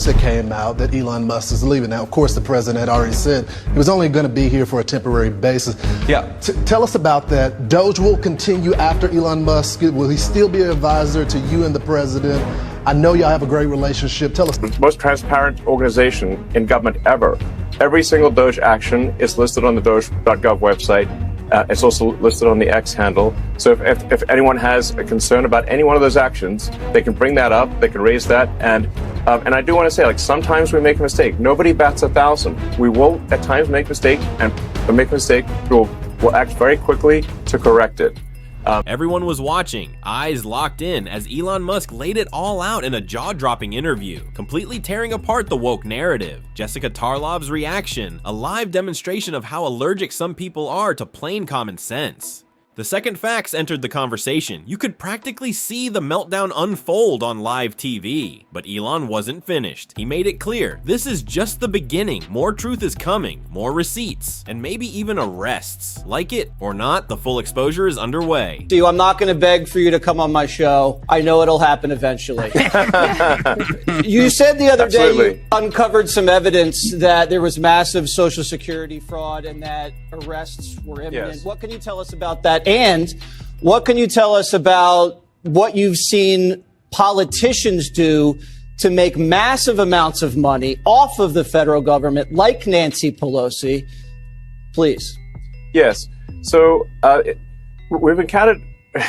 It came out that Elon Musk is leaving. Now, of course, the president had already said he was only going to be here for a temporary basis. Yeah. Tell us about that. Doge will continue after Elon Musk. Will he still be an advisor to you and the president? I know y'all have a great relationship. Tell us. Most transparent organization in government ever. Every single Doge action is listed on the Doge.gov website. It's also listed on the X handle. So if anyone has a concern about any one of those actions, they can bring that up. They can raise that. And I do want to say, like, sometimes we make a mistake. Nobody bats 1,000. We will at times make a mistake, and we'll act very quickly to correct it. Everyone was watching, eyes locked in, as Elon Musk laid it all out in a jaw-dropping interview, completely tearing apart the woke narrative. Jessica Tarlov's reaction, a live demonstration of how allergic some people are to plain common sense. The second facts entered the conversation. You could practically see the meltdown unfold on live TV. But Elon wasn't finished. He made it clear, this is just the beginning. More truth is coming, more receipts, and maybe even arrests. Like it or not, the full exposure is underway. I'm not going to beg for you to come on my show. I know it'll happen eventually. You said the other day you uncovered some evidence that there was massive Social Security fraud and that arrests were imminent. Yes. What can you tell us about that? And what can you tell us about what you've seen politicians do to make massive amounts of money off of the federal government, like Nancy Pelosi? Please. Yes. So we've encountered.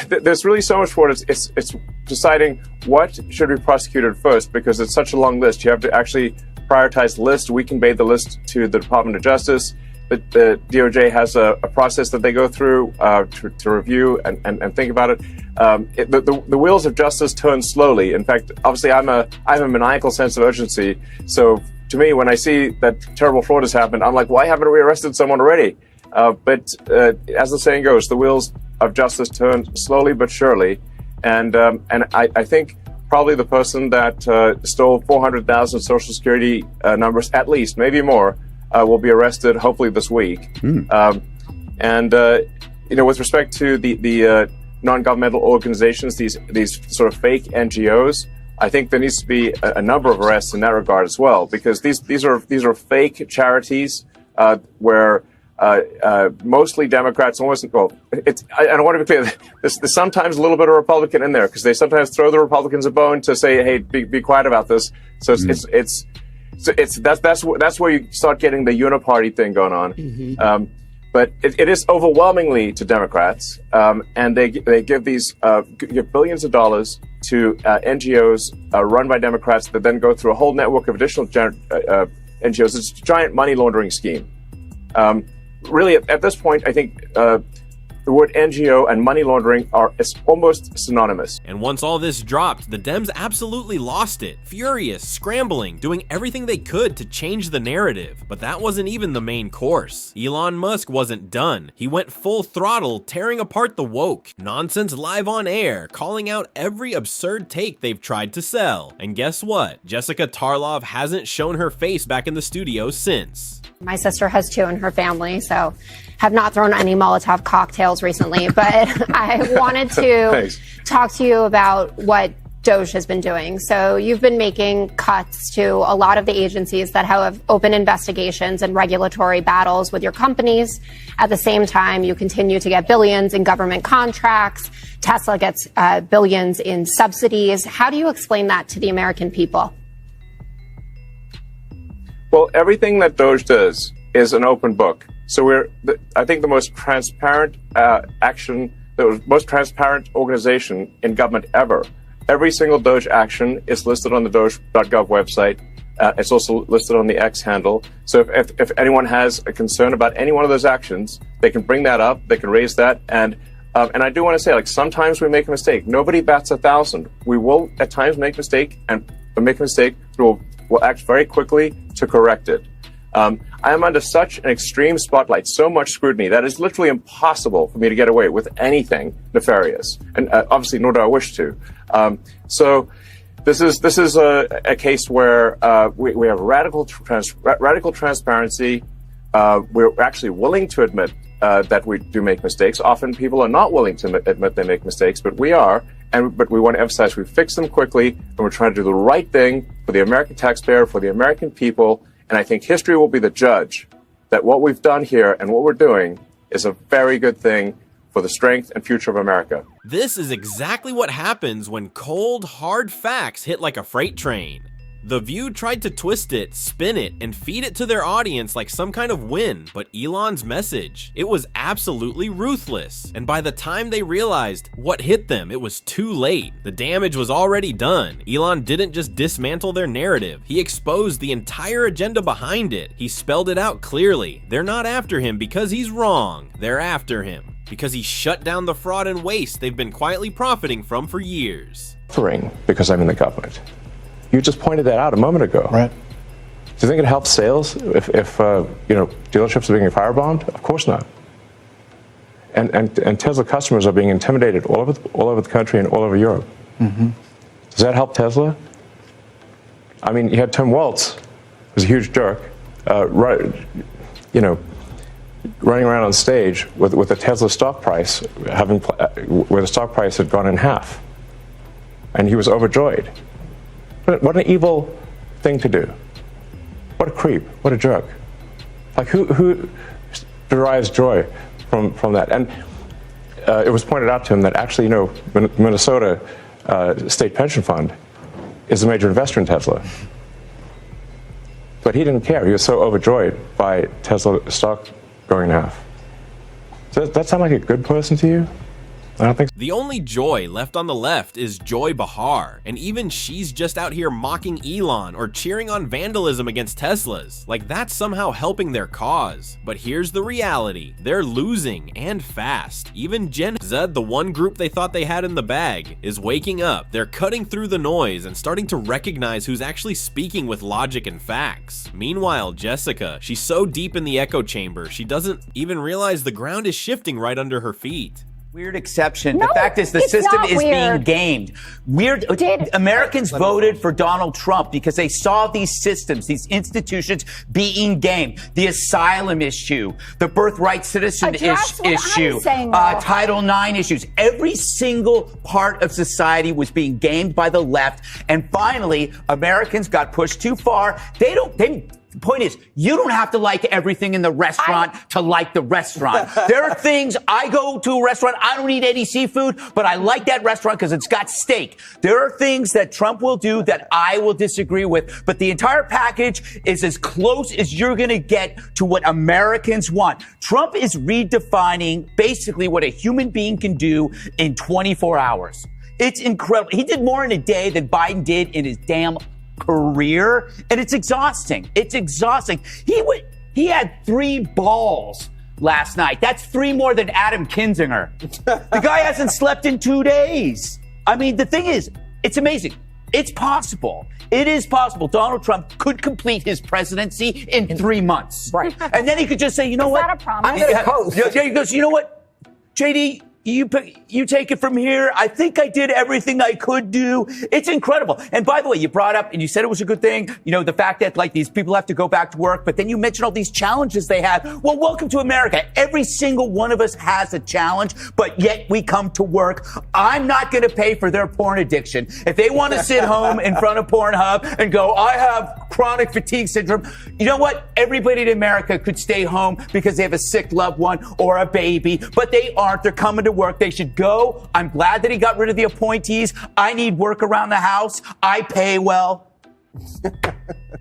There's really so much for it. It's deciding what should be prosecuted first, because it's such a long list. You have to actually prioritize the list. We convey the list to the Department of Justice. The DOJ has a process that they go through to review and think about it. The wheels of justice turn slowly. In fact, obviously, I have a maniacal sense of urgency. So to me, when I see that terrible fraud has happened, I'm like, why haven't we arrested someone already? But as the saying goes, the wheels of justice turn slowly but surely. And I think probably the person that stole 400,000 Social Security numbers, at least, maybe more, will be arrested hopefully this week. With respect to the non-governmental organizations, these sort of fake NGOs, I think there needs to be a number of arrests in that regard as well, because these are fake charities where mostly Democrats, I don't want to be clear. There's sometimes a little bit of Republican in there, because they sometimes throw the Republicans a bone to say, "Hey, be quiet about this." So that's where you start getting the uniparty thing going on. But it is overwhelmingly to Democrats, and they give give billions of dollars to NGOs run by Democrats that then go through a whole network of additional NGOs. It's a giant money laundering scheme. Really, at this point, I think the word NGO and money laundering are almost synonymous. And once all this dropped, the Dems absolutely lost it. Furious, scrambling, doing everything they could to change the narrative. But that wasn't even the main course. Elon Musk wasn't done. He went full throttle, tearing apart the woke. Nonsense live on air, calling out every absurd take they've tried to sell. And guess what? Jessica Tarlov hasn't shown her face back in the studio since. My sister has two in her family, so have not thrown any Molotov cocktails recently, but I wanted to talk to you about what Doge has been doing. So you've been making cuts to a lot of the agencies that have open investigations and regulatory battles with your companies. At the same time, you continue to get billions in government contracts. Tesla gets billions in subsidies. How do you explain that to the American people? Well, everything that Doge does is an open book. So I think the most transparent the most transparent organization in government ever. Every single Doge action is listed on the Doge.gov website. It's also listed on the X handle. So if anyone has a concern about any one of those actions, they can bring that up. They can raise that. And I do want to say, like, sometimes we make a mistake. Nobody bats 1,000. We will at times make a mistake, and we'll act very quickly to correct it. I am under such an extreme spotlight, so much scrutiny, that it's literally impossible for me to get away with anything nefarious, and obviously nor do I wish to. So this is a case where we have radical transparency. We're actually willing to admit that we do make mistakes. Often people are not willing to admit they make mistakes, but we are. but we want to emphasize we fix them quickly, and we're trying to do the right thing for the American taxpayer, for the American people. And I think history will be the judge that what we've done here and what we're doing is a very good thing for the strength and future of America. This is exactly what happens when cold, hard facts hit like a freight train. The View tried to twist it, spin it, and feed it to their audience like some kind of win, but Elon's message, it was absolutely ruthless. And by the time they realized what hit them, it was too late. The damage was already done. Elon didn't just dismantle their narrative, he exposed the entire agenda behind it. He spelled it out clearly. They're not after him because he's wrong. They're after him because he shut down the fraud and waste they've been quietly profiting from for years. Because I'm in the government. You just pointed that out a moment ago. Right. Do you think it helps sales if dealerships are being firebombed? Of course not. And Tesla customers are being intimidated all over the country and all over Europe. Mm-hmm. Does that help Tesla? I mean, you had Tim Waltz, who's a huge jerk, running around on stage with the Tesla stock price where the stock price had gone in half, and he was overjoyed. What an evil thing to do. What a creep. What a jerk. Like, who derives joy from that? And it was pointed out to him that actually, Minnesota State Pension Fund is a major investor in Tesla. But he didn't care. He was so overjoyed by Tesla stock going in half. Does that sound like a good person to you? I don't think so. The only Joy left on the left is Joy Behar, and even she's just out here mocking Elon or cheering on vandalism against Teslas, like that's somehow helping their cause. But here's the reality, they're losing, and fast. Even Gen Z, the one group they thought they had in the bag, is waking up. They're cutting through the noise and starting to recognize who's actually speaking with logic and facts. Meanwhile, Jessica, she's so deep in the echo chamber, she doesn't even realize the ground is shifting right under her feet. Weird exception. No, the fact is the system is being gamed. Americans voted for Donald Trump because they saw these systems, these institutions being gamed. The asylum issue, the birthright citizen issue, Title IX issues. Every single part of society was being gamed by the left. And finally, Americans got pushed too far. The point is, you don't have to like everything in the restaurant to like the restaurant. There are things, I go to a restaurant, I don't eat any seafood, but I like that restaurant because it's got steak. There are things that Trump will do that I will disagree with, but the entire package is as close as you're going to get to what Americans want. Trump is redefining basically what a human being can do in 24 hours. It's incredible. He did more in a day than Biden did in his damn career, and it's exhausting. It's exhausting. He had 3 balls last night. That's 3 more than Adam Kinzinger. The guy hasn't slept in 2 days. I mean, the thing is, it's amazing. It's possible. It is possible. Donald Trump could complete his presidency in 3 months. Right. And then he could just say, you know what? Is that a promise? I'm going to post. He goes, you know what, JD, you take it from here. I think I did everything I could do. It's incredible. And by the way, you brought up, and you said it was a good thing, the fact that like these people have to go back to work, but then you mentioned all these challenges they have. Well, welcome to America. Every single one of us has a challenge, but yet we come to work. I'm not going to pay for their porn addiction. If they want to sit home in front of Pornhub and go, I have chronic fatigue syndrome, you know what? Everybody in America could stay home because they have a sick loved one or a baby, but they aren't. They're coming to work. They should go. I'm glad that he got rid of the appointees. I need work around the house. I pay well.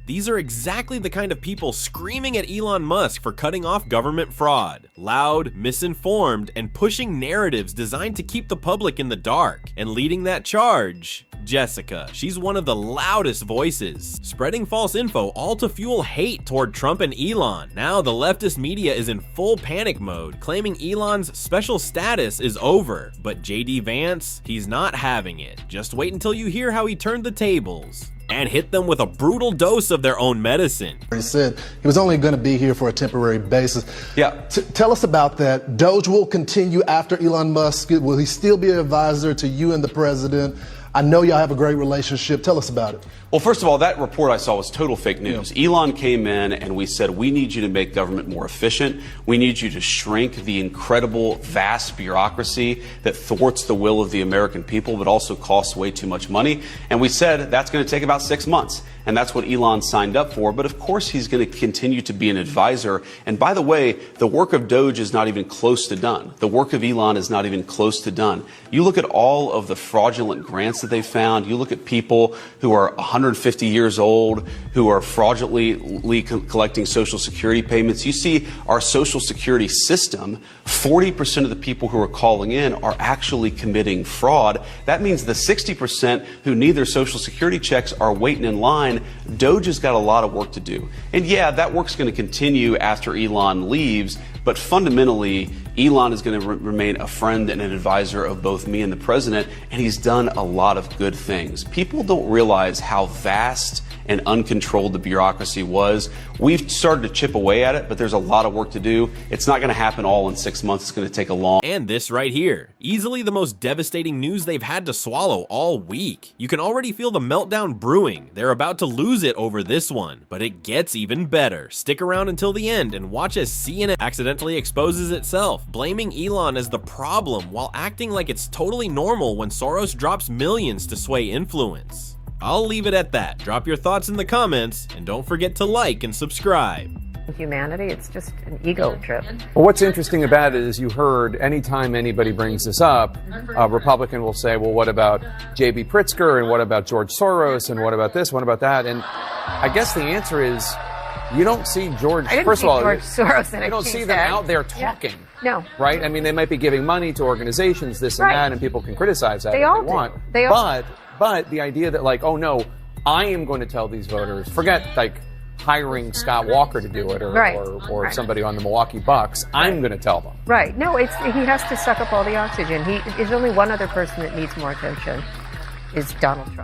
These are exactly the kind of people screaming at Elon Musk for cutting off government fraud. Loud, misinformed, and pushing narratives designed to keep the public in the dark. And leading that charge, Jessica. She's one of the loudest voices, spreading false info all to fuel hate toward Trump and Elon. Now the leftist media is in full panic mode, claiming Elon's special status is over. But JD Vance, he's not having it. Just wait until you hear how he turned the tables and hit them with a brutal dose of their own medicine. He said he was only going to be here for a temporary basis. Yeah. Tell us about that. Doge will continue after Elon Musk. Will he still be an advisor to you and the president? I know y'all have a great relationship. Tell us about it. Well, first of all, that report I saw was total fake news. Yeah. Elon came in and we said, we need you to make government more efficient. We need you to shrink the incredible, vast bureaucracy that thwarts the will of the American people, but also costs way too much money. And we said that's going to take about 6 months. And that's what Elon signed up for. But of course, he's going to continue to be an advisor. And by the way, the work of Doge is not even close to done. The work of Elon is not even close to done. You look at all of the fraudulent grants that they found. You look at people who are 150 years old, who are fraudulently collecting Social Security payments. You see our Social Security system, 40% of the people who are calling in are actually committing fraud. That means the 60% who need their Social Security checks are waiting in line. Doge has got a lot of work to do. And yeah, that work's going to continue after Elon leaves, but fundamentally, Elon is going to remain a friend and an advisor of both me and the president, and he's done a lot of good things. People don't realize how vast and uncontrolled the bureaucracy was. We've started to chip away at it, but there's a lot of work to do. It's not going to happen all in 6 months. It's going to take a long. And this right here, easily the most devastating news they've had to swallow all week. You can already feel the meltdown brewing. They're about to lose it over this one, but it gets even better. Stick around until the end and watch as CNN accidentally exposes itself, blaming Elon as the problem while acting like it's totally normal when Soros drops millions to sway influence. I'll leave it at that. Drop your thoughts in the comments, and don't forget to like and subscribe. Humanity, it's just an ego trip. Well, what's interesting about it is you heard anytime anybody brings this up, a Republican will say, well, what about J.B. Pritzker, and what about George Soros, and what about this, what about that? And I guess the answer is you don't see George, first of all, George Soros you don't see them out there talking. Yeah. No. Right? I mean, they might be giving money to organizations, this and that, and people can criticize that if they want. They all But the idea that, like, oh no, I am going to tell these voters, forget like hiring Scott Walker to do it or somebody on the Milwaukee Bucks, I'm going to tell them. Right. No, he has to suck up all the oxygen. There's only one other person that needs more attention, is Donald Trump.